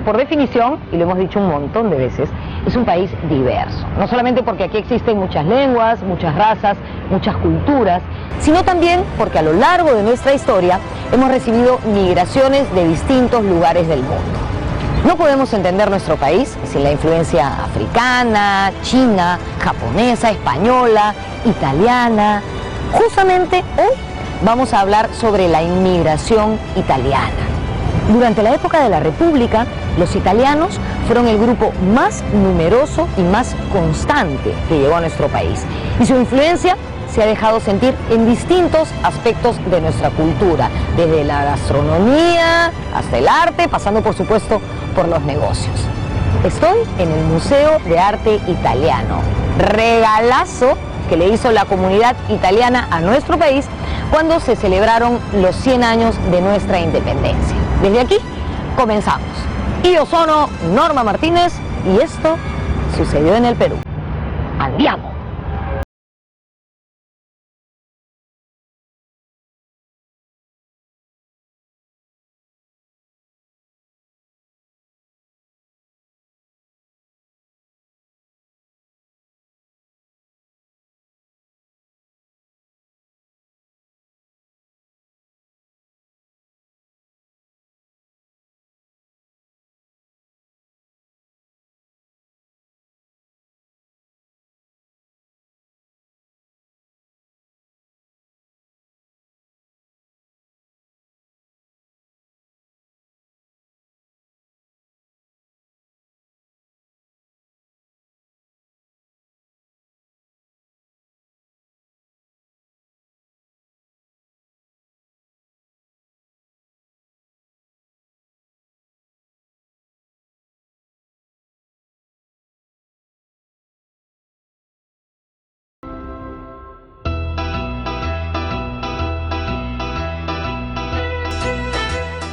por definición, y lo hemos dicho un montón de veces, es un país diverso. No solamente porque aquí existen muchas lenguas, muchas razas, muchas culturas, sino también porque a lo largo de nuestra historia hemos recibido migraciones de distintos lugares del mundo. No podemos entender nuestro país sin la influencia africana, china, japonesa, española, italiana. Justamente hoy vamos a hablar sobre la inmigración italiana. Durante la época de la República, los italianos fueron el grupo más numeroso y más constante que llegó a nuestro país. Y su influencia se ha dejado sentir en distintos aspectos de nuestra cultura, desde la gastronomía hasta el arte, pasando por supuesto por los negocios. Estoy en el Museo de Arte Italiano, regalazo que le hizo la comunidad italiana a nuestro país cuando se celebraron los 100 años de nuestra independencia. Desde aquí comenzamos. Y yo soy Norma Martínez y esto sucedió en el Perú. ¡Andiamo!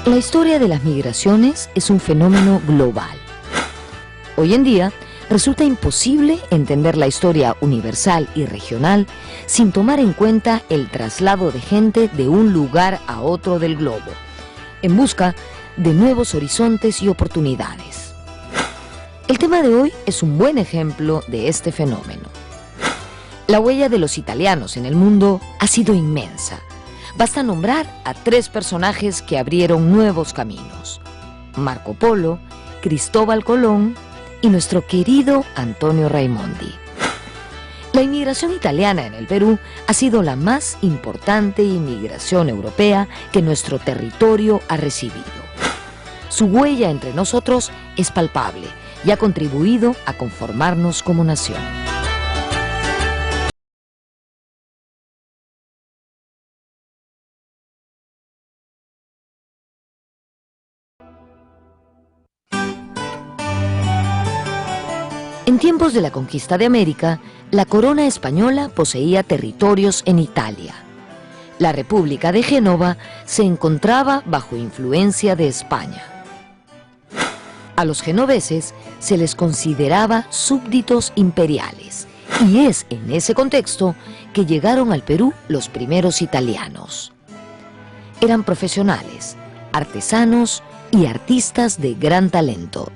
La historia de las migraciones es un fenómeno global. Hoy en día resulta imposible entender la historia universal y regional sin tomar en cuenta el traslado de gente de un lugar a otro del globo, en busca de nuevos horizontes y oportunidades. El tema de hoy es un buen ejemplo de este fenómeno. La huella de los italianos en el mundo ha sido inmensa. Basta nombrar a 3 personajes que abrieron nuevos caminos: Marco Polo, Cristóbal Colón y nuestro querido Antonio Raimondi. La inmigración italiana en el Perú ha sido la más importante inmigración europea que nuestro territorio ha recibido. Su huella entre nosotros es palpable y ha contribuido a conformarnos como nación. En tiempos de la conquista de América, la corona española poseía territorios en Italia. La República de Génova se encontraba bajo influencia de España. A los genoveses se les consideraba súbditos imperiales, y es en ese contexto que llegaron al Perú los primeros italianos. Eran profesionales, artesanos y artistas de gran talento.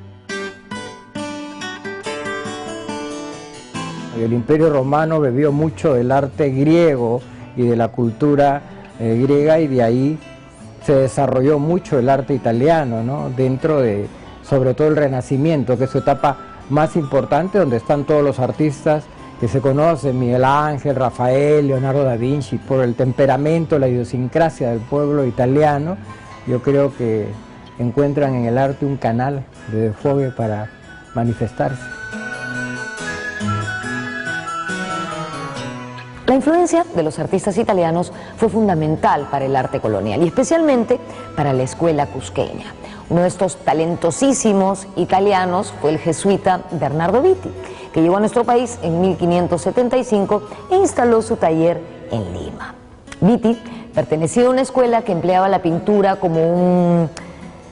El Imperio Romano bebió mucho del arte griego y de la cultura griega, y de ahí se desarrolló mucho el arte italiano, ¿no? Dentro de, sobre todo, el Renacimiento, que es su etapa más importante, donde están todos los artistas que se conocen: Miguel Ángel, Rafael, Leonardo da Vinci. Por el temperamento, la idiosincrasia del pueblo italiano, yo creo que encuentran en el arte un canal de desfogue para manifestarse. La influencia de los artistas italianos fue fundamental para el arte colonial y especialmente para la escuela cusqueña. Uno de estos talentosísimos italianos fue el jesuita Bernardo Vitti, que llegó a nuestro país en 1575 e instaló su taller en Lima. Vitti pertenecía a una escuela que empleaba la pintura como un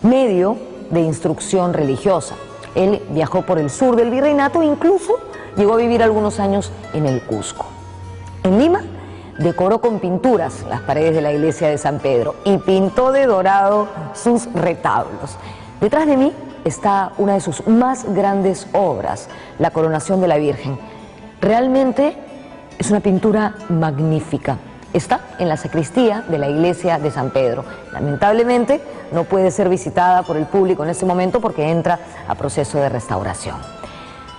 medio de instrucción religiosa. Él viajó por el sur del virreinato e incluso llegó a vivir algunos años en el Cusco. En Lima decoró con pinturas las paredes de la iglesia de San Pedro y pintó de dorado sus retablos. Detrás de mí está una de sus más grandes obras, La Coronación de la Virgen. Realmente es una pintura magnífica. Está en la sacristía de la iglesia de San Pedro. Lamentablemente no puede ser visitada por el público en este momento porque entra a proceso de restauración.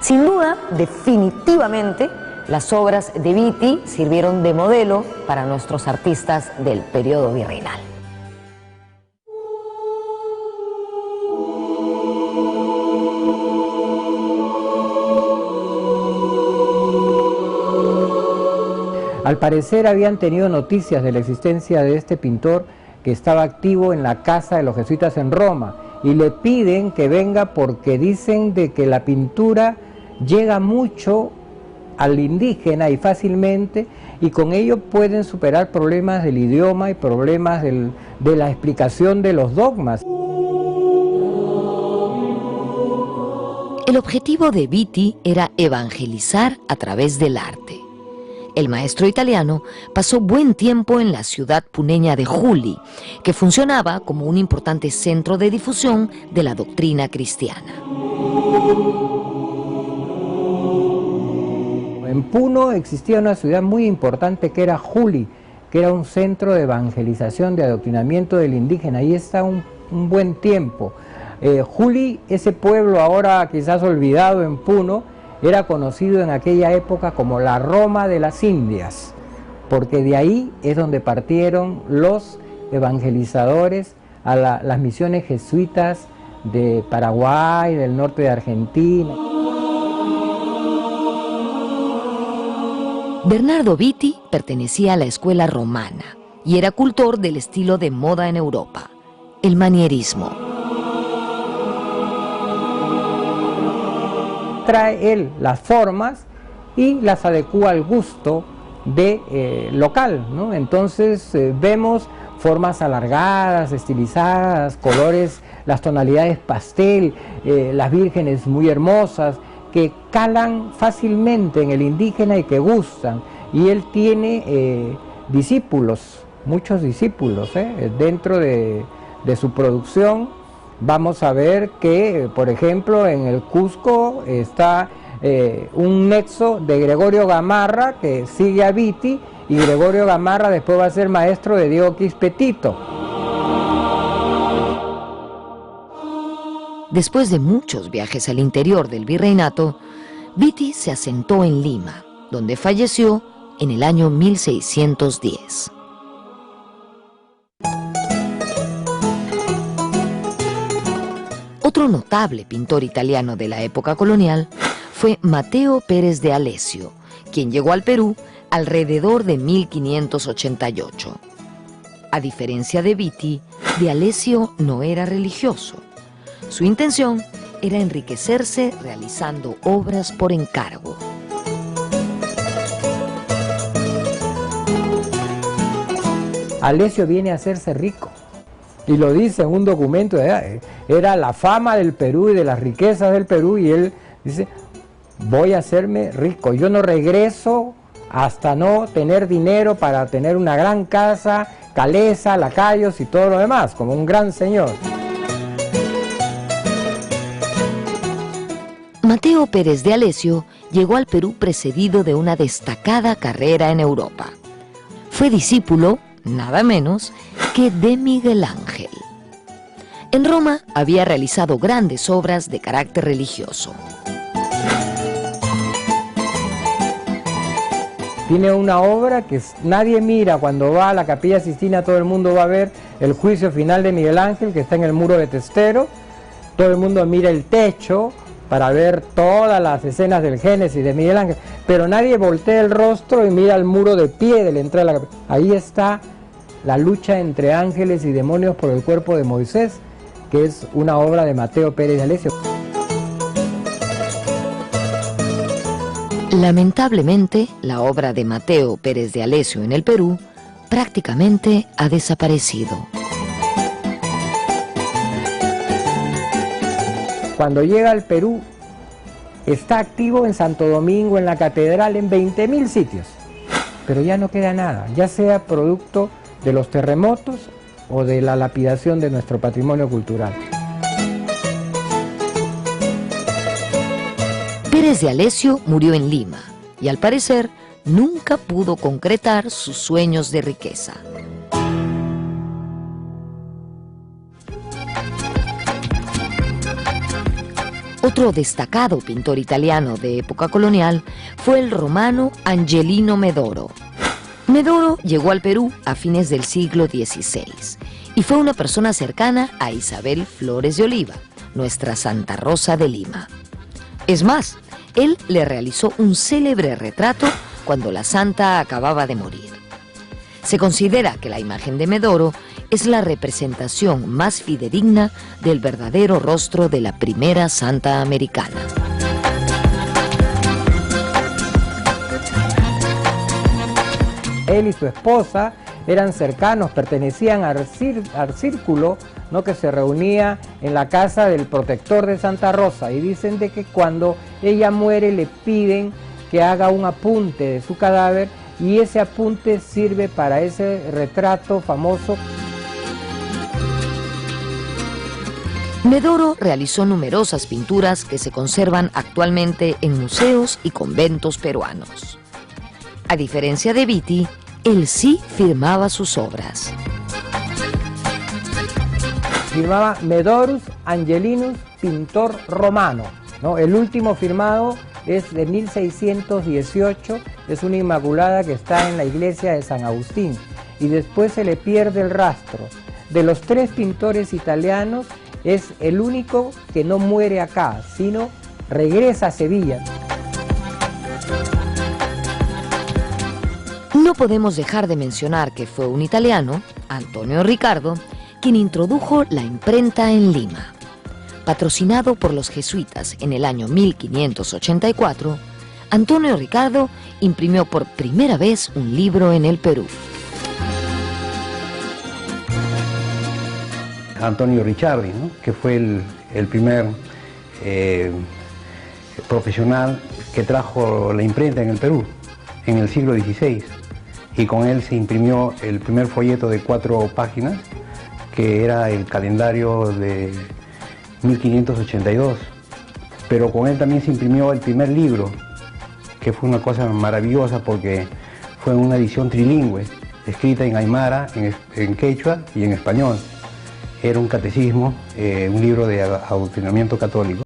Sin duda, definitivamente, las obras de Vitti sirvieron de modelo para nuestros artistas del periodo virreinal. Al parecer habían tenido noticias de la existencia de este pintor que estaba activo en la casa de los jesuitas en Roma y le piden que venga porque dicen de que la pintura llega mucho al indígena y fácilmente, y con ello pueden superar problemas del idioma y problemas de la explicación de los dogmas. El objetivo de Vitti era evangelizar a través del arte. El maestro italiano pasó buen tiempo en la ciudad puneña de Juli, que funcionaba como un importante centro de difusión de la doctrina cristiana. En Puno existía una ciudad muy importante que era Juli, que era un centro de evangelización, de adoctrinamiento del indígena. Ahí está un buen tiempo. Juli, ese pueblo ahora quizás olvidado en Puno, era conocido en aquella época como la Roma de las Indias, porque de ahí es donde partieron los evangelizadores a las misiones jesuitas de Paraguay, del norte de Argentina. Bernardo Vitti pertenecía a la escuela romana y era cultor del estilo de moda en Europa, el manierismo. Trae él las formas y las adecúa al gusto local, ¿no? Entonces vemos formas alargadas, estilizadas, colores, las tonalidades pastel, las vírgenes muy hermosas, que calan fácilmente en el indígena y que gustan. Y él tiene discípulos, muchos discípulos, dentro de su producción. Vamos a ver que, por ejemplo, en el Cusco está un nexo de Gregorio Gamarra que sigue a Vitti, y Gregorio Gamarra después va a ser maestro de Diego Quispetito. Después de muchos viajes al interior del virreinato, Vitti se asentó en Lima, donde falleció en el año 1610. Otro notable pintor italiano de la época colonial fue Mateo Pérez de Alessio, quien llegó al Perú alrededor de 1588. A diferencia de Vitti, de Alessio no era religioso. Su intención era enriquecerse realizando obras por encargo. Alessio viene a hacerse rico, y lo dice en un documento, era la fama del Perú y de las riquezas del Perú, y él dice, voy a hacerme rico, yo no regreso hasta no tener dinero para tener una gran casa, caleza, lacayos y todo lo demás, como un gran señor. Mateo Pérez de Alessio llegó al Perú precedido de una destacada carrera en Europa. Fue discípulo, nada menos, que de Miguel Ángel. En Roma había realizado grandes obras de carácter religioso. Tiene una obra que nadie mira. Cuando va a la Capilla Sixtina, todo el mundo va a ver el juicio final de Miguel Ángel, que está en el muro de Testero. Todo el mundo mira el techo para ver todas las escenas del Génesis de Miguel Ángel, pero nadie voltea el rostro y mira el muro de pie de la entrada de la capilla. Ahí está la lucha entre ángeles y demonios por el cuerpo de Moisés, que es una obra de Mateo Pérez de Alessio. Lamentablemente, la obra de Mateo Pérez de Alessio en el Perú prácticamente ha desaparecido. Cuando llega al Perú, está activo en Santo Domingo, en la catedral, en 20.000 sitios, pero ya no queda nada, ya sea producto de los terremotos o de la lapidación de nuestro patrimonio cultural. Pérez de Alessio murió en Lima y al parecer nunca pudo concretar sus sueños de riqueza. Otro destacado pintor italiano de época colonial fue el romano Angelino Medoro. Medoro llegó al Perú a fines del siglo XVI y fue una persona cercana a Isabel Flores de Oliva, nuestra Santa Rosa de Lima. Es más, él le realizó un célebre retrato cuando la santa acababa de morir. Se considera que la imagen de Medoro es la representación más fidedigna del verdadero rostro de la primera santa americana. Él y su esposa eran cercanos, pertenecían al círculo, ¿no?, que se reunía en la casa del protector de Santa Rosa, y dicen de que cuando ella muere le piden que haga un apunte de su cadáver, y ese apunte sirve para ese retrato famoso. Medoro realizó numerosas pinturas que se conservan actualmente en museos y conventos peruanos. A diferencia de Vitti, él sí firmaba sus obras. Firmaba Medorus Angelinus, pintor romano, ¿no? El último firmado es de 1618, es una inmaculada que está en la iglesia de San Agustín, y después se le pierde el rastro. De los tres pintores italianos, es el único que no muere acá, sino regresa a Sevilla. No podemos dejar de mencionar que fue un italiano, Antonio Ricardo, quien introdujo la imprenta en Lima. Patrocinado por los jesuitas en el año 1584, Antonio Ricardo imprimió por primera vez un libro en el Perú. Antonio Ricciardi, ¿no?, que fue el primer profesional que trajo la imprenta en el Perú en el siglo XVI, y con él se imprimió el primer folleto de 4 páginas, que era el calendario de 1582, pero con él también se imprimió el primer libro, que fue una cosa maravillosa porque fue una edición trilingüe, escrita en aymara, en quechua y en español. Era un catecismo, un libro de adoctrinamiento católico.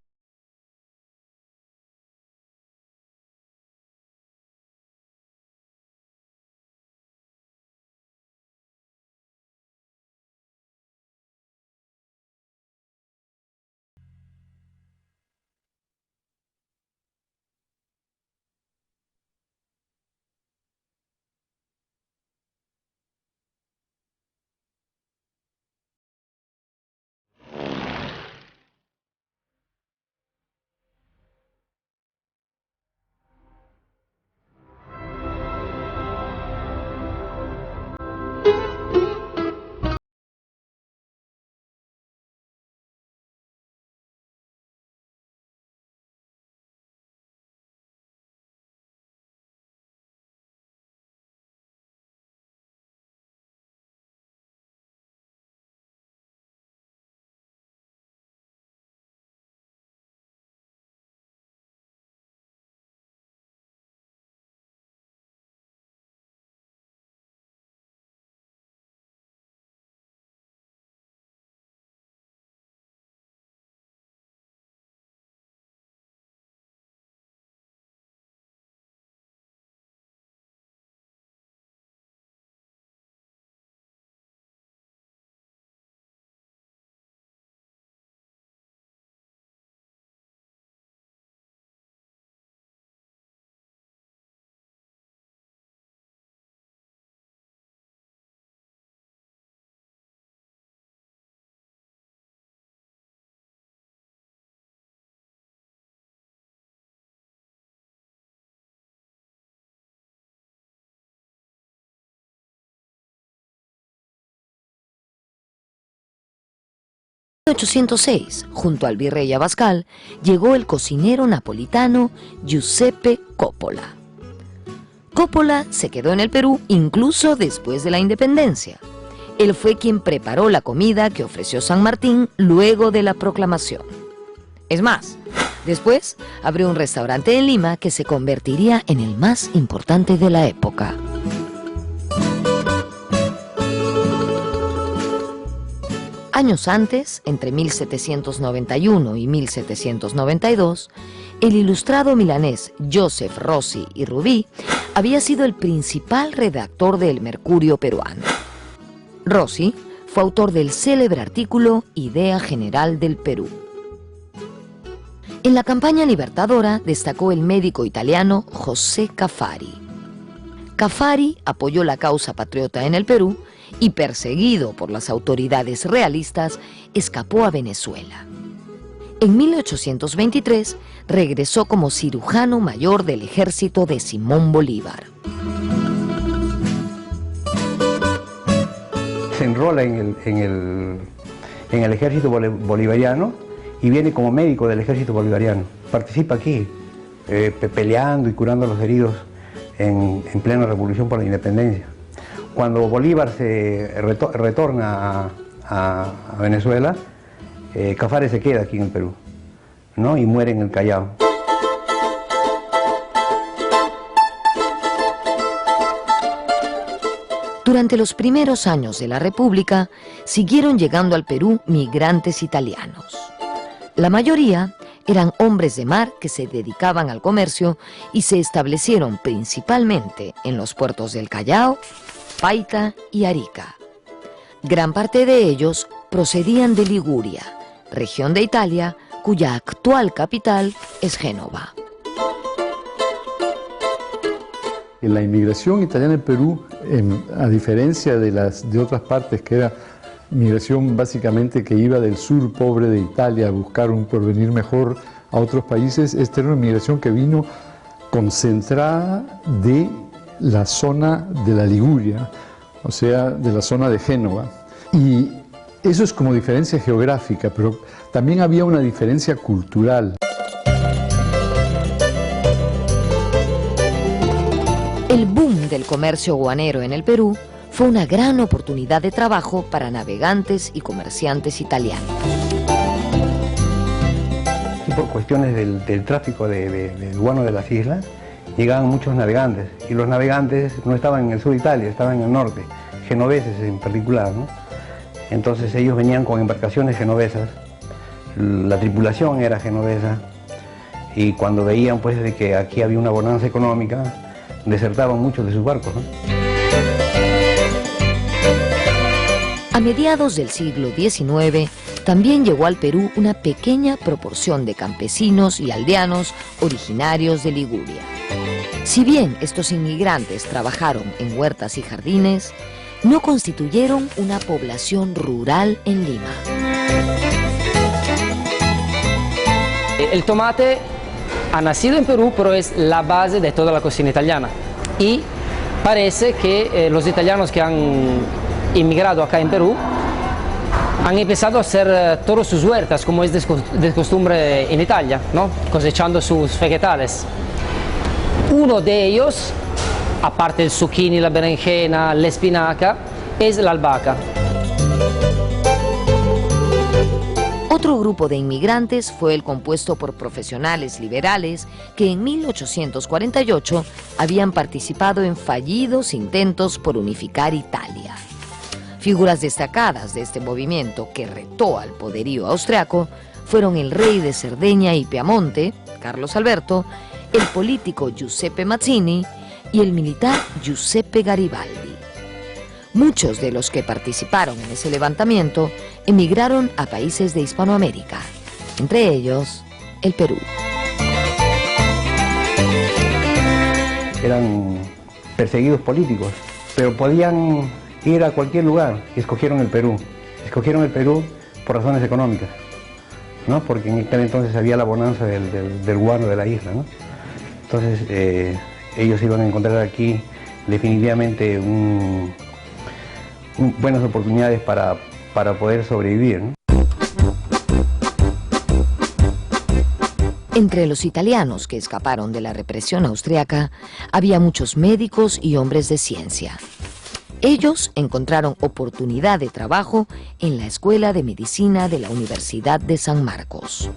En 1806, junto al virrey Abascal, llegó el cocinero napolitano Giuseppe Coppola. Coppola se quedó en el Perú incluso después de la independencia. Él fue quien preparó la comida que ofreció San Martín luego de la proclamación. Es más, Después, abrió un restaurante en Lima que se convertiría en el más importante de la época. Años antes, entre 1791 y 1792, el ilustrado milanés Joseph Rossi y Rubí había sido el principal redactor del Mercurio peruano. Rossi fue autor del célebre artículo Idea General del Perú. En la campaña libertadora destacó el médico italiano José Caffari. Caffari apoyó la causa patriota en el Perú y, perseguido por las autoridades realistas, escapó a Venezuela. En 1823 regresó como cirujano mayor del ejército de Simón Bolívar. Se enrola en el ejército bolivariano y viene como médico del ejército bolivariano. Participa aquí, peleando y curando a los heridos en plena revolución por la independencia. Cuando Bolívar se retorna a Venezuela, Caffari se queda aquí en el Perú, ¿no? Y muere en el Callao. Durante los primeros años de la República, siguieron llegando al Perú migrantes italianos. La mayoría eran hombres de mar que se dedicaban al comercio y se establecieron principalmente en los puertos del Callao, Paita y Arica. Gran parte de ellos procedían de Liguria, región de Italia cuya actual capital es Génova. En la inmigración italiana en Perú, a diferencia de otras partes que era migración básicamente que iba del sur pobre de Italia a buscar un porvenir mejor a otros países, esta era una migración que vino concentrada de la zona de la Liguria, o sea, de la zona de Génova. Y eso es como diferencia geográfica, pero también había una diferencia cultural. El boom del comercio guanero en el Perú fue una gran oportunidad de trabajo para navegantes y comerciantes italianos. Y por cuestiones del tráfico del guano de las islas, llegaban muchos navegantes, y los navegantes no estaban en el sur de Italia, estaban en el norte, genoveses en particular, ¿no? Entonces ellos venían con embarcaciones genovesas, la tripulación era genovesa, y cuando veían pues de que aquí había una bonanza económica, desertaban muchos de sus barcos, ¿no? A mediados del siglo XIX, también llegó al Perú una pequeña proporción de campesinos y aldeanos originarios de Liguria. Si bien estos inmigrantes trabajaron en huertas y jardines, no constituyeron una población rural en Lima. El tomate ha nacido en Perú, pero es la base de toda la cocina italiana. Y parece que los italianos que han inmigrado acá en Perú han empezado a hacer todas sus huertas, como es de costumbre en Italia, ¿no? Cosechando sus vegetales. Uno de ellos, aparte del zucchini, la berenjena, la espinaca, es la albahaca. Otro grupo de inmigrantes fue el compuesto por profesionales liberales que en 1848 habían participado en fallidos intentos por unificar Italia. Figuras destacadas de este movimiento que retó al poderío austriaco fueron el rey de Cerdeña y Piamonte, Carlos Alberto, el político Giuseppe Mazzini y el militar Giuseppe Garibaldi. Muchos de los que participaron en ese levantamiento emigraron a países de Hispanoamérica, entre ellos el Perú. Eran perseguidos políticos, pero podían ir a cualquier lugar y escogieron el Perú. Escogieron el Perú por razones económicas, ¿no? Porque en aquel entonces había la bonanza del guano de la isla, ¿no? Entonces ellos iban a encontrar aquí definitivamente buenas oportunidades para poder sobrevivir, ¿no? Entre los italianos que escaparon de la represión austriaca había muchos médicos y hombres de ciencia. Ellos encontraron oportunidad de trabajo en la Escuela de Medicina de la Universidad de San Marcos.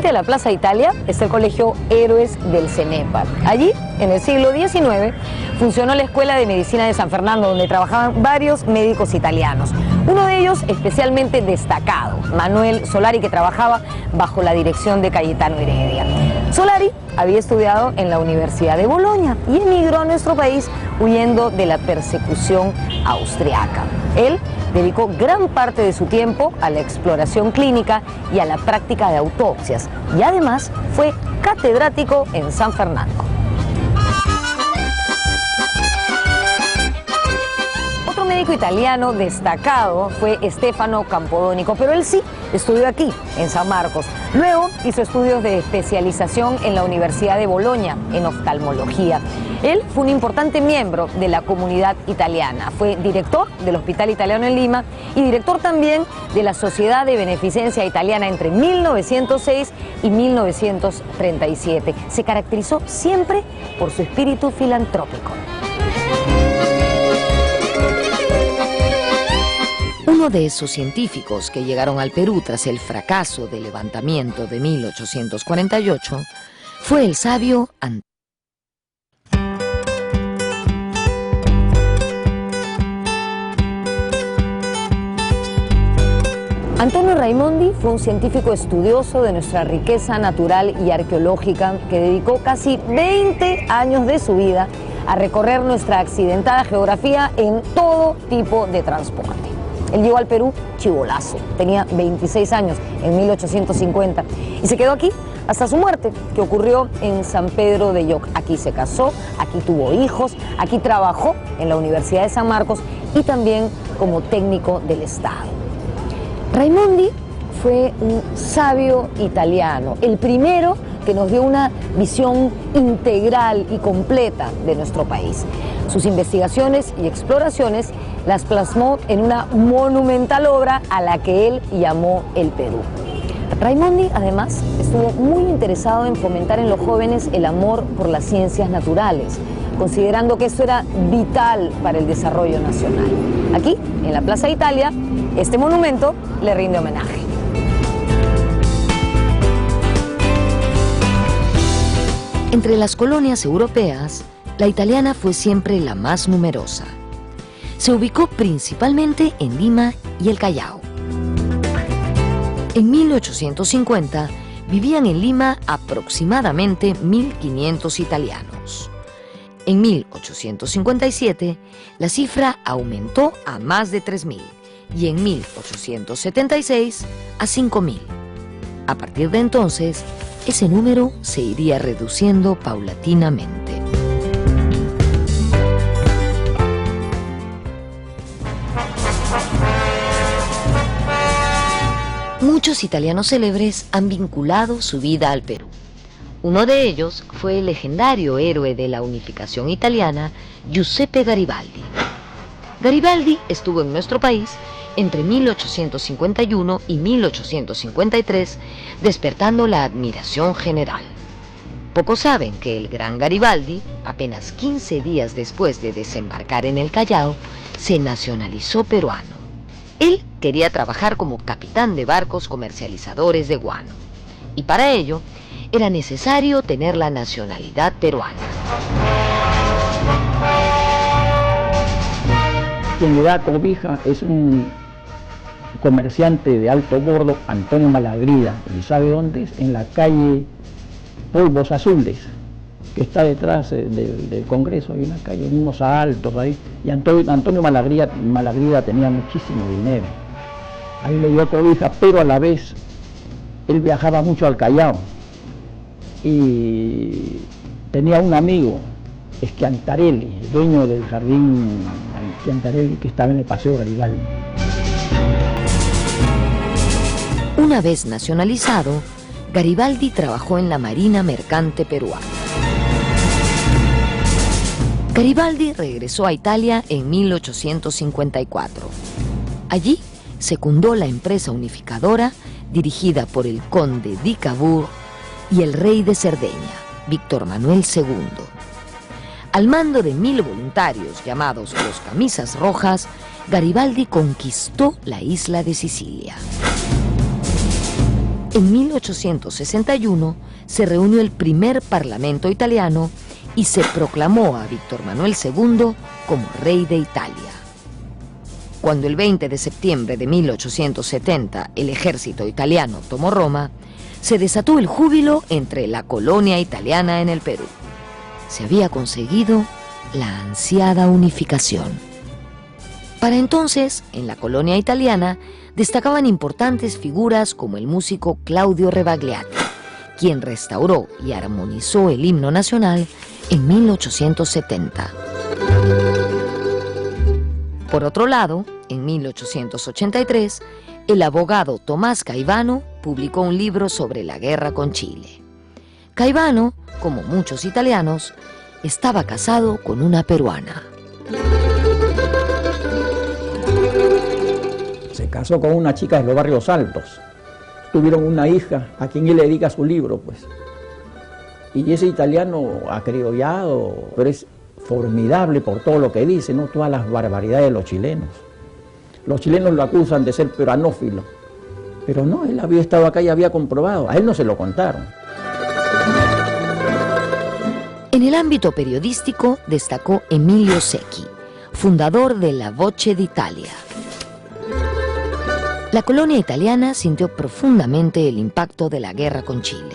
frente de la Plaza Italia está el Colegio Héroes del CENEPA. Allí, en el siglo XIX, funcionó la Escuela de Medicina de San Fernando, donde trabajaban varios médicos italianos. Uno de ellos especialmente destacado, Manuel Solari, que trabajaba bajo la dirección de Cayetano Heredia. Solari había estudiado en la Universidad de Bolonia y emigró a nuestro país huyendo de la persecución austriaca. Él dedicó gran parte de su tiempo a la exploración clínica y a la práctica de autopsias, y además fue catedrático en San Fernando. Otro médico italiano destacado fue Stefano Campodónico, pero él sí estudió aquí, en San Marcos. Luego hizo estudios de especialización en la Universidad de Bolonia, en oftalmología. Él fue un importante miembro de la comunidad italiana. Fue director del Hospital Italiano en Lima y director también de la Sociedad de Beneficencia Italiana entre 1906 y 1937. Se caracterizó siempre por su espíritu filantrópico. Uno de esos científicos que llegaron al Perú tras el fracaso del levantamiento de 1848 fue el sabio Antonio Raimondi fue un científico estudioso de nuestra riqueza natural y arqueológica que dedicó casi 20 años de su vida a recorrer nuestra accidentada geografía en todo tipo de transporte. Él llegó al Perú chibolazo, tenía 26 años en 1850 y se quedó aquí hasta su muerte, que ocurrió en San Pedro de Yoc. Aquí se casó, aquí tuvo hijos, aquí trabajó en la Universidad de San Marcos y también como técnico del Estado. Raimondi fue un sabio italiano, el primero que nos dio una visión integral y completa de nuestro país. Sus investigaciones y exploraciones las plasmó en una monumental obra a la que él llamó El Perú. Raimondi, además, estuvo muy interesado en fomentar en los jóvenes el amor por las ciencias naturales, considerando que esto era vital para el desarrollo nacional. Aquí, en la Plaza Italia, este monumento le rinde homenaje. Entre las colonias europeas, la italiana fue siempre la más numerosa. Se ubicó principalmente en Lima y el Callao. En 1850 vivían en Lima aproximadamente 1.500 italianos. En 1857 la cifra aumentó a más de 3.000 y en 1876 a 5.000. A partir de entonces, ese número se iría reduciendo paulatinamente. Muchos italianos célebres han vinculado su vida al Perú. Uno de ellos fue el legendario héroe de la unificación italiana, Giuseppe Garibaldi. Garibaldi estuvo en nuestro país entre 1851 y 1853, despertando la admiración general. Pocos saben que el gran Garibaldi, apenas 15 días después de desembarcar en el Callao, se nacionalizó peruano. Él quería trabajar como capitán de barcos comercializadores de guano, y para ello era necesario tener la nacionalidad peruana. Quien le da cobija es un comerciante de alto bordo, Antonio Malagrida. ¿Y sabe dónde es? En la calle Polvos Azules, que está detrás del Congreso. Hay una calle, unos altos ahí. Y Antonio Malagrida tenía muchísimo dinero. Ahí le dio cobija, pero a la vez él viajaba mucho al Callao. Y tenía un amigo, Schiantarelli, el dueño del jardín Schiantarelli, que estaba en el Paseo Garibaldi. Una vez nacionalizado, Garibaldi trabajó en la Marina Mercante peruana. Garibaldi regresó a Italia en 1854. Allí secundó la empresa unificadora dirigida por el conde di Cavour y el rey de Cerdeña, Víctor Manuel II. Al mando de 1.000 voluntarios llamados los Camisas Rojas, Garibaldi conquistó la isla de Sicilia. En 1861 se reunió el primer parlamento italiano y se proclamó a Víctor Manuel II como rey de Italia. Cuando el 20 de septiembre de 1870 el ejército italiano tomó Roma, se desató el júbilo entre la colonia italiana en el Perú. Se había conseguido la ansiada unificación. Para entonces, en la colonia italiana, destacaban importantes figuras como el músico Claudio Rebagliati, quien restauró y armonizó el himno nacional en 1870. Por otro lado, en 1883, el abogado Tomás Caivano publicó un libro sobre la guerra con Chile. Caivano, como muchos italianos, estaba casado con una peruana. Se casó con una chica de los Barrios Altos. Tuvieron una hija a quien él le dedica su libro, pues. Y ese italiano acriollado, pero es formidable por todo lo que dice, ¿no? Todas las barbaridades de los chilenos. Los chilenos lo acusan de ser peruanófilo, pero no, él había estado acá y había comprobado. A él no se lo contaron. En el ámbito periodístico destacó Emilio Secchi, fundador de La Voce d'Italia. La colonia italiana sintió profundamente el impacto de la guerra con Chile.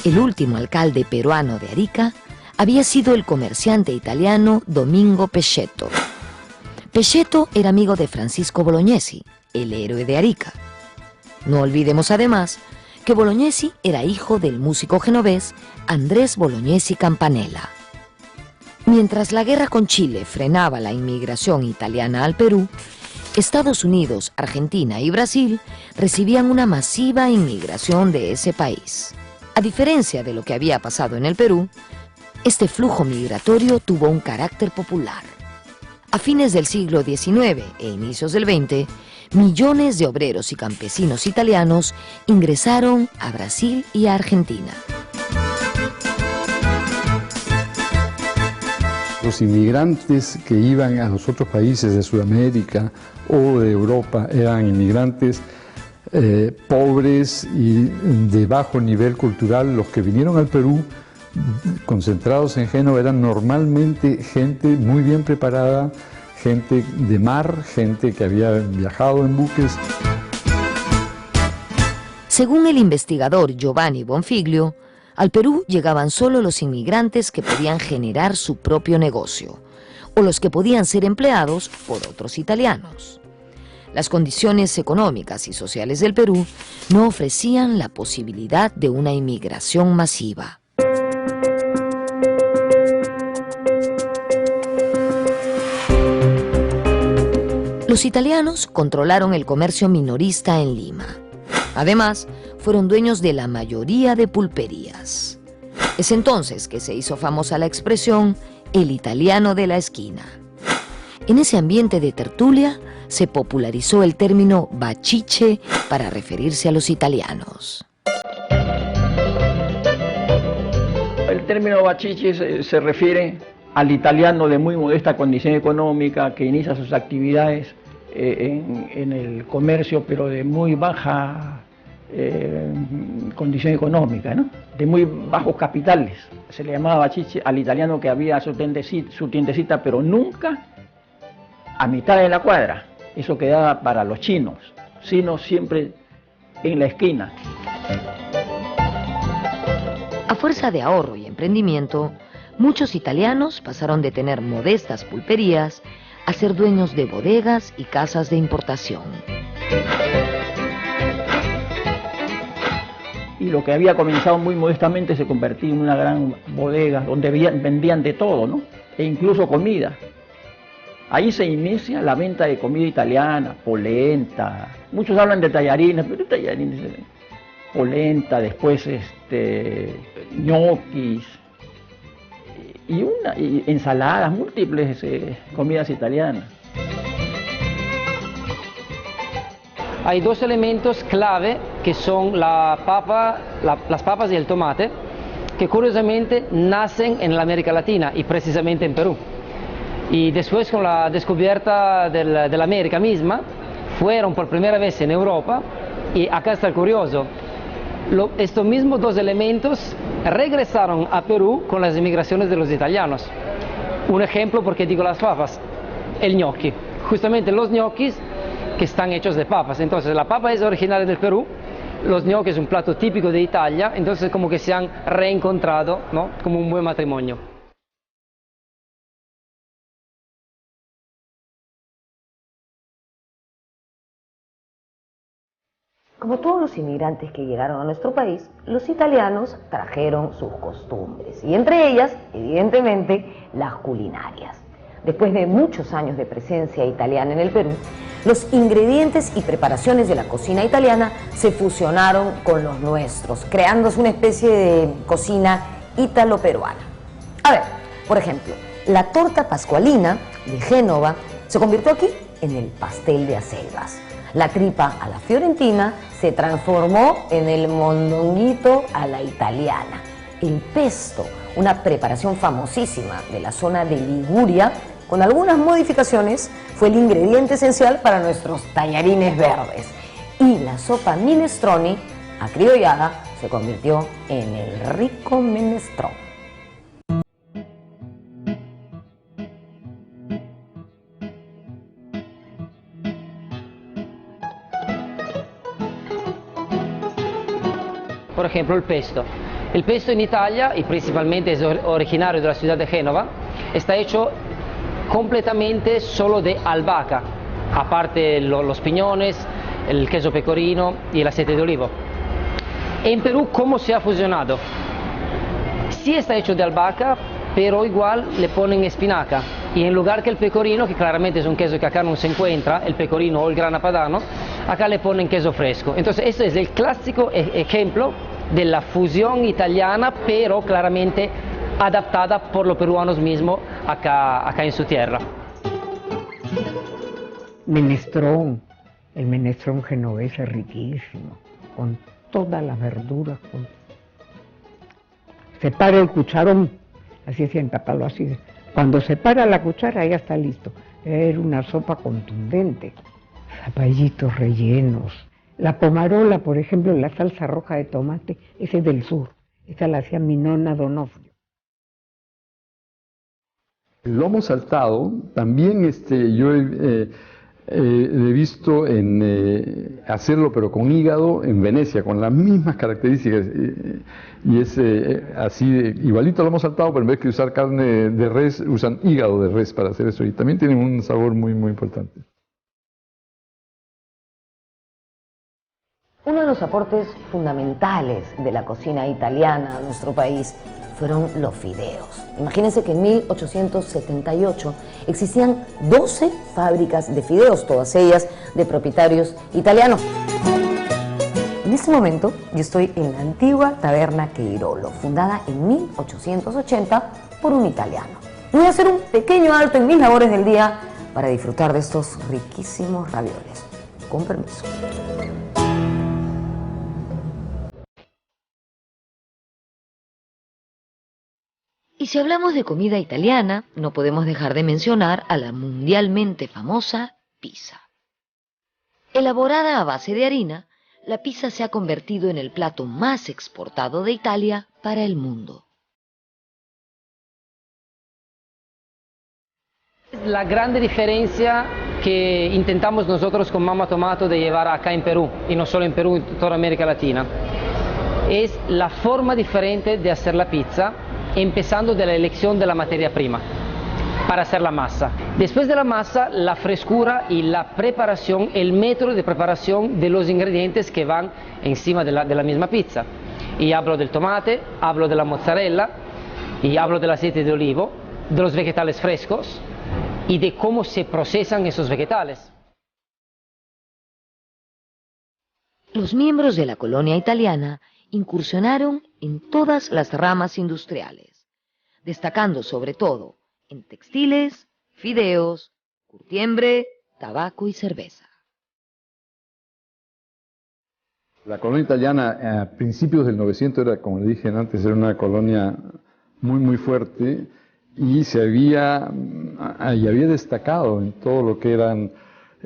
El último alcalde peruano de Arica había sido el comerciante italiano Domingo Pechetto. Pechetto era amigo de Francisco Bolognesi, el héroe de Arica. No olvidemos además que Bolognesi era hijo del músico genovés Andrés Bolognesi Campanella. Mientras la guerra con Chile frenaba la inmigración italiana al Perú, Estados Unidos, Argentina y Brasil recibían una masiva inmigración de ese país. A diferencia de lo que había pasado en el Perú, este flujo migratorio tuvo un carácter popular. A fines del siglo XIX e inicios del XX, millones de obreros y campesinos italianos ingresaron a Brasil y a Argentina. Los inmigrantes que iban a los otros países de Sudamérica o de Europa eran inmigrantes pobres y de bajo nivel cultural. Los que vinieron al Perú, concentrados en Génova, eran normalmente gente muy bien preparada, gente de mar, gente que había viajado en buques. Según el investigador Giovanni Bonfiglio, al Perú llegaban solo los inmigrantes que podían generar su propio negocio o los que podían ser empleados por otros italianos. Las condiciones económicas y sociales del Perú no ofrecían la posibilidad de una inmigración masiva. Los italianos controlaron el comercio minorista en Lima. Además, fueron dueños de la mayoría de pulperías. Es entonces que se hizo famosa la expresión "el italiano de la esquina". En ese ambiente de tertulia se popularizó el término bachiche para referirse a los italianos. El término bachiche se refiere al italiano de muy modesta condición económica que inicia sus actividades en el comercio, pero de muy baja condición económica, ¿no? De muy bajos capitales. Se le llamaba bachiche al italiano que había su tiendecita, pero nunca a mitad de la cuadra. Eso quedaba para los chinos siempre en la esquina. fuerza de ahorro y emprendimiento, muchos italianos pasaron de tener modestas pulperías a ser dueños de bodegas y casas de importación. Y lo que había comenzado muy modestamente se convertía en una gran bodega donde vendían de todo, ¿no? E incluso comida. Ahí se inicia la venta de comida italiana, polenta. Muchos hablan de tallarines, pero tallarines, polenta, después ñoquis y ensaladas, múltiples comidas italianas. Hay dos elementos clave que son la papa, las papas y el tomate, que curiosamente nacen en la América Latina y precisamente en Perú. Y después con la descubierta de la América misma, fueron por primera vez en Europa, y acá está el curioso, estos mismos dos elementos regresaron a Perú con las inmigraciones de los italianos. Un ejemplo, porque digo las papas, el gnocchi. Justamente los gnocchis que están hechos de papas. Entonces la papa es originaria del Perú, los gnocchi es un plato típico de Italia, entonces como que se han reencontrado, ¿no? Como un buen matrimonio. Como todos los inmigrantes que llegaron a nuestro país, los italianos trajeron sus costumbres, y entre ellas, evidentemente, las culinarias. Después de muchos años de presencia italiana en el Perú, los ingredientes y preparaciones de la cocina italiana se fusionaron con los nuestros, creándose una especie de cocina ítalo-peruana. A ver, por ejemplo, la torta pascualina de Génova se convirtió aquí en el pastel de acelgas. La tripa a la fiorentina se transformó en el mondonguito a la italiana. El pesto, una preparación famosísima de la zona de Liguria, con algunas modificaciones, fue el ingrediente esencial para nuestros tallarines verdes. Y la sopa minestrone, acriollada, se convirtió en el rico menestrón. Por ejemplo, el pesto. El pesto en Italia, y principalmente es originario de la ciudad de Génova, está hecho completamente solo de albahaca, aparte los piñones, el queso pecorino y el aceite de olivo. En Perú, ¿cómo se ha fusionado? Sí está hecho de albahaca, pero igual le ponen espinaca, y en lugar que el pecorino, que claramente es un queso que acá no se encuentra, el pecorino o el grana padano, acá le ponen queso fresco. Entonces, este es el clásico ejemplo de la fusión italiana, pero claramente adaptada por los peruanos mismos acá en su tierra. Menestrón, el menestrón genovés es riquísimo, con todas las verduras. Se para el cucharón, así sienta, palo así. Cuando se para la cuchara ya está listo. Era una sopa contundente, zapallitos rellenos. La pomarola, por ejemplo, la salsa roja de tomate, ese es del sur. Esa la hacía mi nonna Donofrio. El lomo saltado, también yo he visto hacerlo, pero con hígado en Venecia, con las mismas características. Y es así, igualito al lomo saltado, pero en vez de usar carne de res, usan hígado de res para hacer eso. Y también tienen un sabor muy, muy importante. Uno de los aportes fundamentales de la cocina italiana a nuestro país fueron los fideos. Imagínense que en 1878 existían 12 fábricas de fideos, todas ellas de propietarios italianos. En este momento yo estoy en la antigua taberna Queirolo, fundada en 1880 por un italiano. Voy a hacer un pequeño alto en mis labores del día para disfrutar de estos riquísimos ravioles. Con permiso. Y si hablamos de comida italiana, no podemos dejar de mencionar a la mundialmente famosa pizza. Elaborada a base de harina, la pizza se ha convertido en el plato más exportado de Italia para el mundo. La grande diferencia que intentamos nosotros con Mamma Tomato de llevar acá en Perú, y no solo en Perú, en toda América Latina. es la forma diferente de hacer la pizza, empezando de la elección de la materia prima para hacer la masa. Después de la masa, la frescura y la preparación, el método de preparación de los ingredientes que van encima de la misma pizza. Y hablo del tomate, hablo de la mozzarella, y hablo del aceite de olivo, de los vegetales frescos y de cómo se procesan esos vegetales. Los miembros de la colonia italiana incursionaron en todas las ramas industriales, destacando sobre todo en textiles, fideos, curtiembre, tabaco y cerveza. La colonia italiana a principios del 900 era, como le dije antes, era una colonia muy fuerte y había destacado en todo lo que eran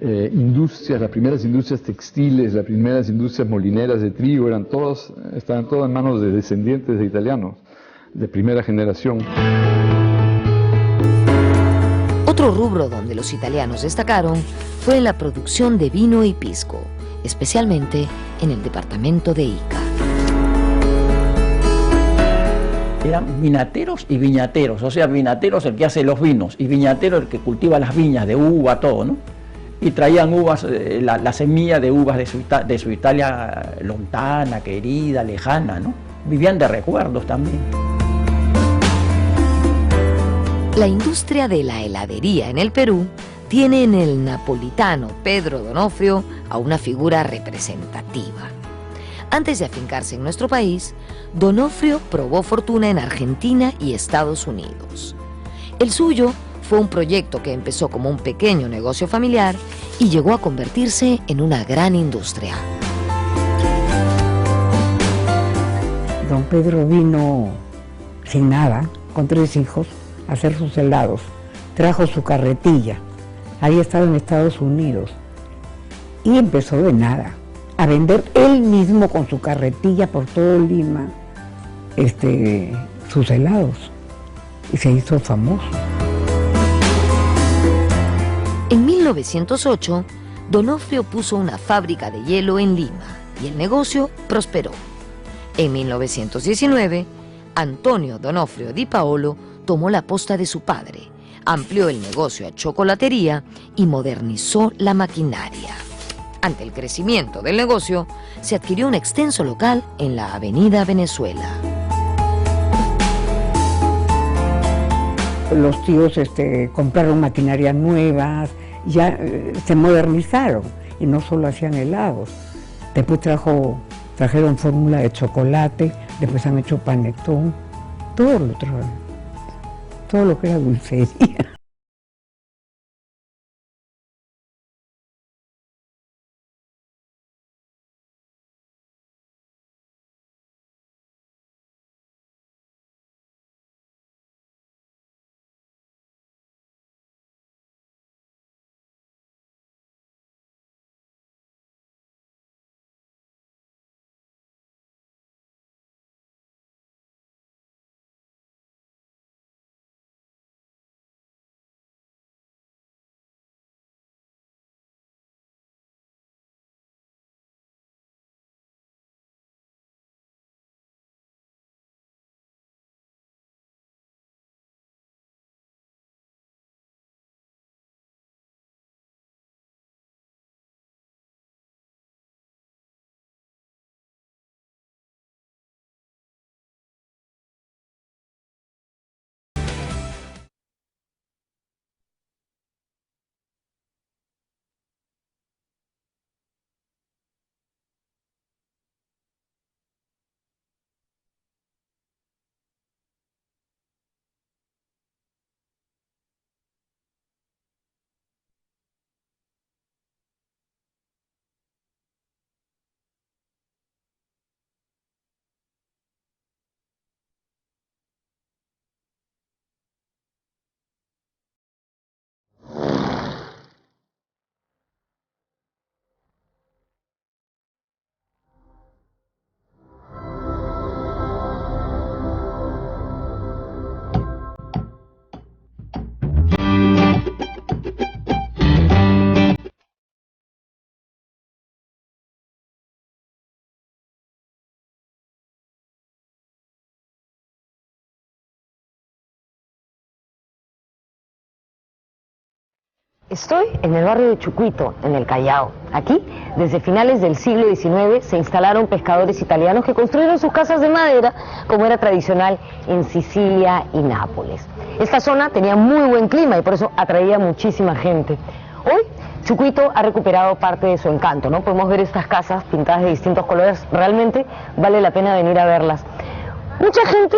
industrias, las primeras industrias textiles, las primeras industrias molineras de trigo, estaban todas en manos de descendientes de italianos de primera generación. Otro rubro donde los italianos destacaron fue en la producción de vino y pisco, especialmente en el departamento de Ica. Eran vinateros y viñateros, o sea, vinateros el que hace los vinos y viñatero el que cultiva las viñas de uva, todo, ¿no? Y traían uvas, la semilla de uvas de su Italia lontana, querida, lejana, ¿no? Vivían de recuerdos también. La industria de la heladería en el Perú tiene en el napolitano Pedro D'Onofrio a una figura representativa. Antes de afincarse en nuestro país, D'Onofrio probó fortuna en Argentina y Estados Unidos. El suyo fue un proyecto que empezó como un pequeño negocio familiar y llegó a convertirse en una gran industria. Don Pedro vino sin nada, con 3 hijos, a hacer sus helados. Trajo su carretilla, había estado en Estados Unidos y empezó de nada a vender él mismo con su carretilla por todo Lima sus helados y se hizo famoso. En 1908, D'Onofrio puso una fábrica de hielo en Lima y el negocio prosperó. En 1919, Antonio D'Onofrio Di Paolo tomó la posta de su padre, amplió el negocio a chocolatería y modernizó la maquinaria. Ante el crecimiento del negocio, se adquirió un extenso local en la Avenida Venezuela. Los tíos compraron maquinarias nuevas, ya se modernizaron y no solo hacían helados. Después trajeron fórmula de chocolate, después han hecho panetón, todo lo que era dulcería. Estoy en el barrio de Chucuito, en el Callao. Aquí, desde finales del siglo XIX, se instalaron pescadores italianos que construyeron sus casas de madera, como era tradicional en Sicilia y Nápoles. Esta zona tenía muy buen clima y por eso atraía muchísima gente. Hoy, Chucuito ha recuperado parte de su encanto, ¿no? Podemos ver estas casas pintadas de distintos colores. Realmente vale la pena venir a verlas. Mucha gente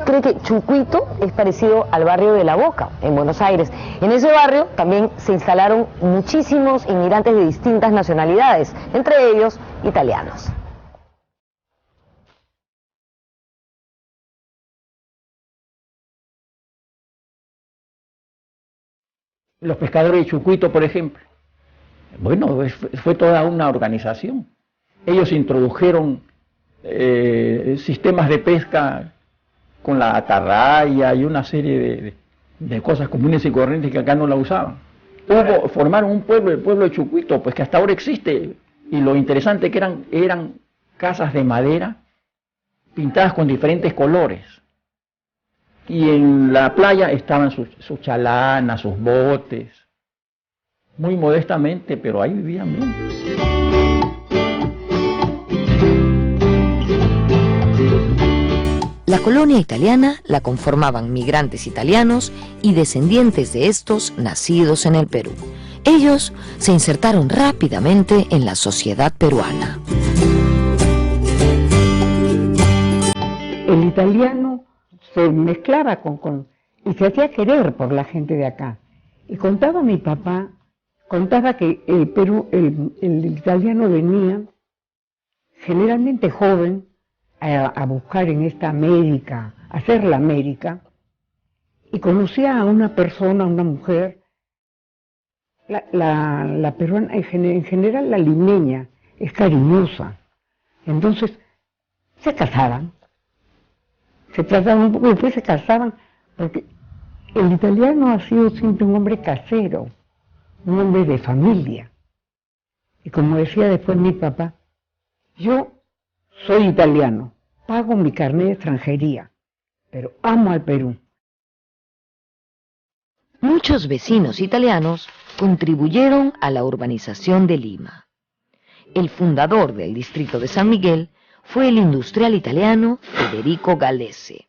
cree que Chucuito es parecido al barrio de La Boca, en Buenos Aires. En ese barrio también se instalaron muchísimos inmigrantes de distintas nacionalidades, entre ellos italianos. Los pescadores de Chucuito, por ejemplo, bueno, fue toda una organización. Ellos introdujeron sistemas de pesca con la atarraya y una serie de cosas comunes y corrientes que acá no la usaban. Formaron un pueblo, el pueblo de Chucuito, pues que hasta ahora existe, y lo interesante que eran casas de madera pintadas con diferentes colores. Y en la playa estaban sus chalanas, sus botes, muy modestamente, pero ahí vivían bien. La colonia italiana la conformaban migrantes italianos y descendientes de estos nacidos en el Perú. Ellos se insertaron rápidamente en la sociedad peruana. El italiano se mezclaba y se hacía querer por la gente de acá. Y contaba mi papá, contaba que el italiano venía generalmente joven a buscar en esta América, a hacer la América, y conocía a una persona, a una mujer, la peruana, en general la limeña, es cariñosa. Entonces se casaban. Se trataban un poco y después se casaban, porque el italiano ha sido siempre un hombre casero, un hombre de familia. Y como decía después mi papá, yo soy italiano, pago mi carnet de extranjería, pero amo al Perú. Muchos vecinos italianos contribuyeron a la urbanización de Lima. El fundador del distrito de San Miguel fue el industrial italiano Federico Gallese.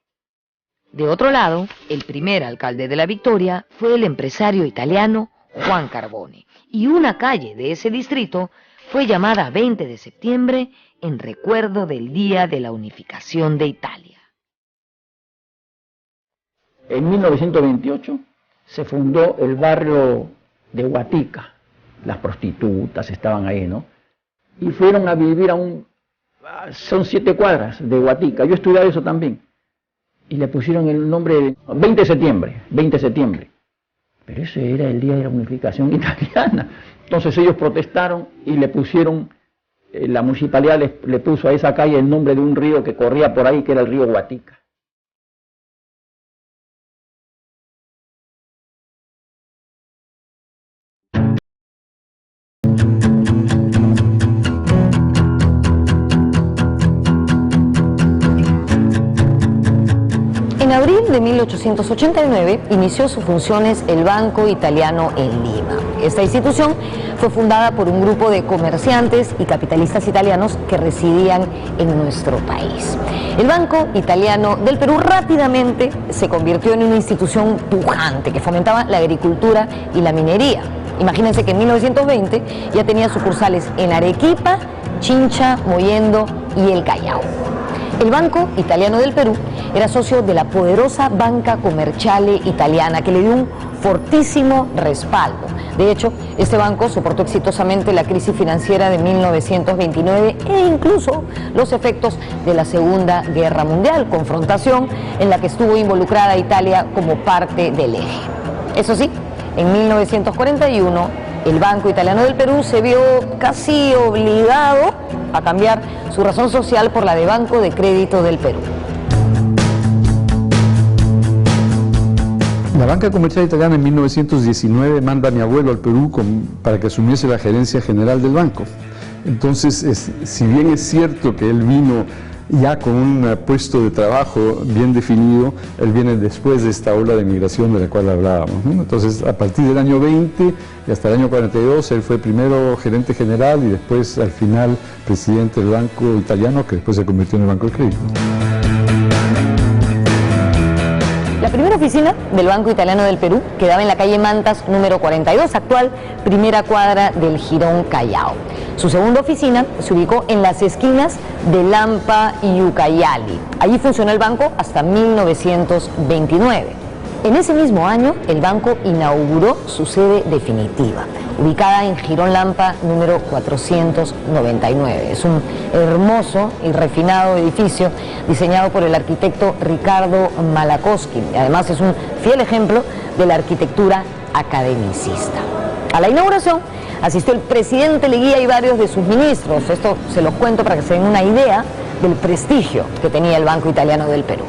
De otro lado, el primer alcalde de La Victoria fue el empresario italiano Juan Carbone, y una calle de ese distrito fue llamada 20 de septiembre en recuerdo del Día de la Unificación de Italia. En 1928 se fundó el barrio de Guatica. Las prostitutas estaban ahí, ¿no? Y fueron a vivir son 7 cuadras de Guatica. Yo estudiaba eso también. Y le pusieron el nombre de 20 de septiembre. Pero ese era el día de la unificación italiana. Entonces ellos protestaron y le pusieron, la municipalidad le puso a esa calle el nombre de un río que corría por ahí, que era el río Guatica. En abril de 1889 inició sus funciones el Banco Italiano en Lima. Esta institución fue fundada por un grupo de comerciantes y capitalistas italianos que residían en nuestro país. El Banco Italiano del Perú rápidamente se convirtió en una institución pujante que fomentaba la agricultura y la minería. Imagínense que en 1920 ya tenía sucursales en Arequipa, Chincha, Mollendo y el Callao. El Banco Italiano del Perú era socio de la poderosa Banca Commerciale Italiana, que le dio un fortísimo respaldo. De hecho, este banco soportó exitosamente la crisis financiera de 1929 e incluso los efectos de la Segunda Guerra Mundial, confrontación en la que estuvo involucrada Italia como parte del eje. Eso sí, en 1941, el Banco Italiano del Perú se vio casi obligado a cambiar su razón social por la de Banco de Crédito del Perú. La Banca Comercial Italiana en 1919 manda a mi abuelo al Perú para que asumiese la gerencia general del banco. Entonces, si bien es cierto que él vino ya con un puesto de trabajo bien definido. Él viene después de esta ola de migración de la cual hablábamos, ¿no? Entonces, a partir del año 20 y hasta el año 42, él fue primero gerente general y después, al final, presidente del Banco Italiano, que después se convirtió en el Banco de Crédito. La primera oficina del Banco Italiano del Perú quedaba en la calle Mantas número 42, actual primera cuadra del Jirón Callao. Su segunda oficina se ubicó en las esquinas de Lampa y Ucayali. Allí funcionó el banco hasta 1929. En ese mismo año, el banco inauguró su sede definitiva, ubicada en Jirón Lampa número 499. Es un hermoso y refinado edificio diseñado por el arquitecto Ricardo Malakowski. Además, es un fiel ejemplo de la arquitectura academicista. A la inauguración asistió el presidente Leguía y varios de sus ministros. Esto se los cuento para que se den una idea del prestigio que tenía el Banco Italiano del Perú.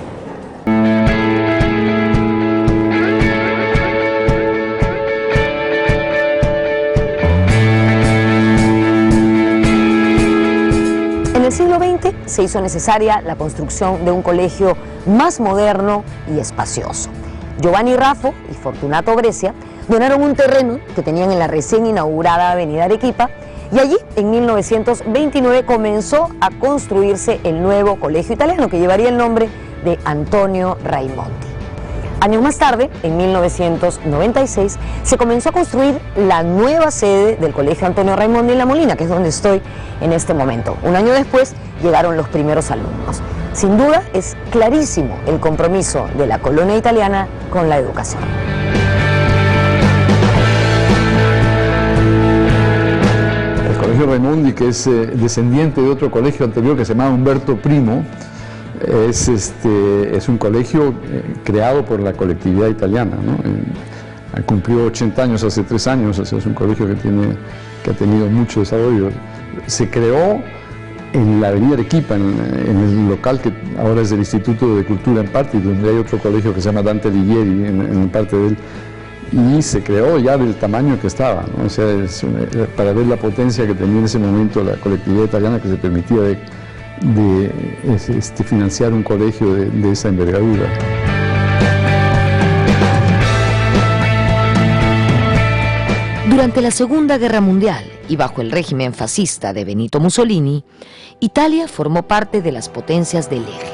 En el siglo XX se hizo necesaria la construcción de un colegio más moderno y espacioso. Giovanni Raffo y Fortunato Brescia donaron un terreno que tenían en la recién inaugurada Avenida Arequipa, y allí en 1929 comenzó a construirse el nuevo colegio italiano, que llevaría el nombre de Antonio Raimondi. Años más tarde, en 1996, se comenzó a construir la nueva sede del Colegio Antonio Raimondi en La Molina, que es donde estoy en este momento. Un año después llegaron los primeros alumnos. Sin duda, es clarísimo el compromiso de la colonia italiana con la educación. El Colegio Raimondi, que es descendiente de otro colegio anterior que se llamaba Humberto Primo, es un colegio creado por la colectividad italiana, ¿no? Cumplió 80 años hace 3 años, es un colegio que ha tenido mucho desarrollo. Se creó en la Avenida Arequipa, en el local que ahora es del Instituto de Cultura en parte, donde hay otro colegio que se llama Dante Alighieri en parte de él, y se creó ya del tamaño que estaba, ¿no? O sea, para ver la potencia que tenía en ese momento la colectividad italiana, que se permitía financiar un colegio de esa envergadura. Durante la Segunda Guerra Mundial y bajo el régimen fascista de Benito Mussolini, Italia formó parte de las potencias del eje.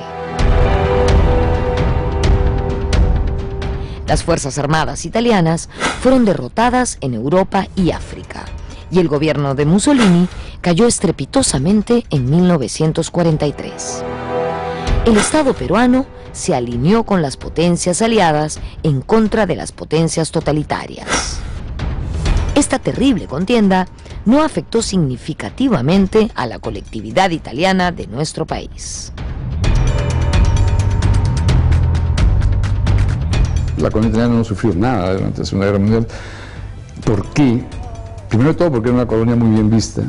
Las Fuerzas Armadas italianas fueron derrotadas en Europa y África, y el gobierno de Mussolini cayó estrepitosamente en 1943. El Estado peruano se alineó con las potencias aliadas en contra de las potencias totalitarias. Esta terrible contienda no afectó significativamente a la colectividad italiana de nuestro país. La colonia italiana no sufrió nada durante la Segunda Guerra Mundial. ¿Por qué? Primero de todo, porque era una colonia muy bien vista.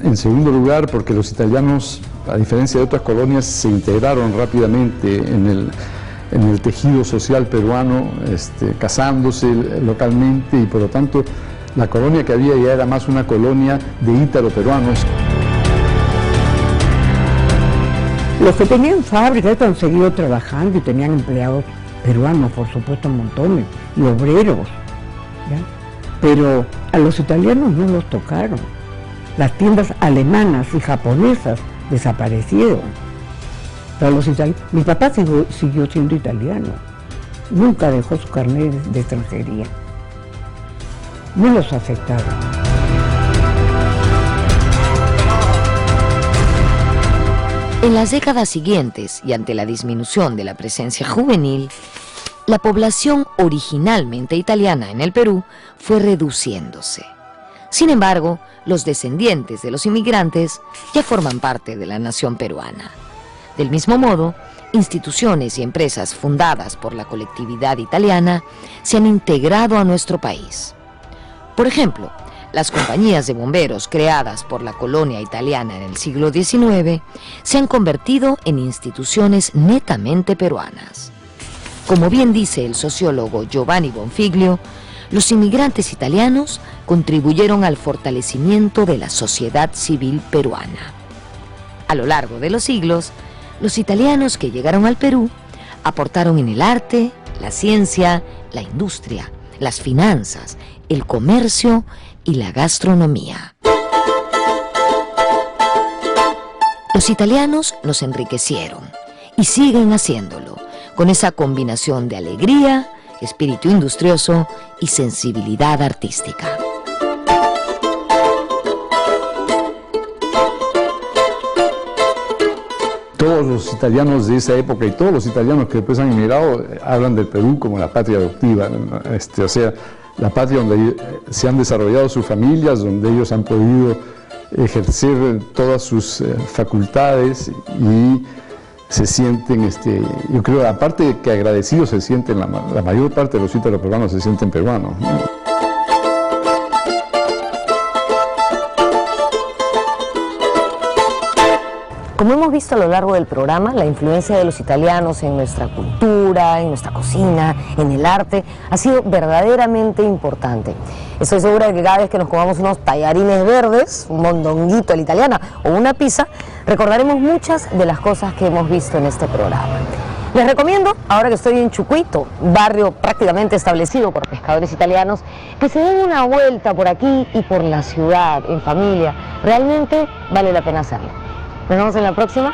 En segundo lugar, porque los italianos, a diferencia de otras colonias, se integraron rápidamente en el tejido social peruano, casándose localmente, y por lo tanto la colonia que había ya era más una colonia de ítalo-peruanos. Los que tenían fábricas han seguido trabajando y tenían empleados peruanos, por supuesto, montones, y obreros, ¿ya? Pero a los italianos no los tocaron. Las tiendas alemanas y japonesas desaparecieron. Pero los italianos, mi papá siguió siendo italiano, nunca dejó su carnet de extranjería. No los afectaron. En las décadas siguientes y ante la disminución de la presencia juvenil, la población originalmente italiana en el Perú fue reduciéndose. Sin embargo, los descendientes de los inmigrantes ya forman parte de la nación peruana. Del mismo modo, instituciones y empresas fundadas por la colectividad italiana se han integrado a nuestro país. Por ejemplo, las compañías de bomberos creadas por la colonia italiana en el siglo XIX se han convertido en instituciones netamente peruanas. Como bien dice el sociólogo Giovanni Bonfiglio, los inmigrantes italianos contribuyeron al fortalecimiento de la sociedad civil peruana. A lo largo de los siglos, Los italianos que llegaron al Perú aportaron en el arte, la ciencia, la industria, las finanzas, el comercio y la gastronomía. Los italianos nos enriquecieron y siguen haciéndolo, con esa combinación de alegría, espíritu industrioso y sensibilidad artística. Todos los italianos de esa época y todos los italianos que después han emigrado hablan del Perú como la patria adoptiva, o sea, la patria donde se han desarrollado sus familias, donde ellos han podido ejercer todas sus facultades y se sienten, yo creo, aparte que agradecidos se sienten, la mayor parte de los ítalo-peruanos se sienten peruanos, ¿no? Como hemos visto a lo largo del programa, la influencia de los italianos en nuestra cultura, en nuestra cocina, en el arte, ha sido verdaderamente importante. Estoy segura de que cada vez que nos comamos unos tallarines verdes, un mondonguito a la italiana o una pizza, recordaremos muchas de las cosas que hemos visto en este programa. Les recomiendo, ahora que estoy en Chucuito, barrio prácticamente establecido por pescadores italianos, que se den una vuelta por aquí y por la ciudad, en familia. Realmente vale la pena hacerlo. Nos vemos en la próxima.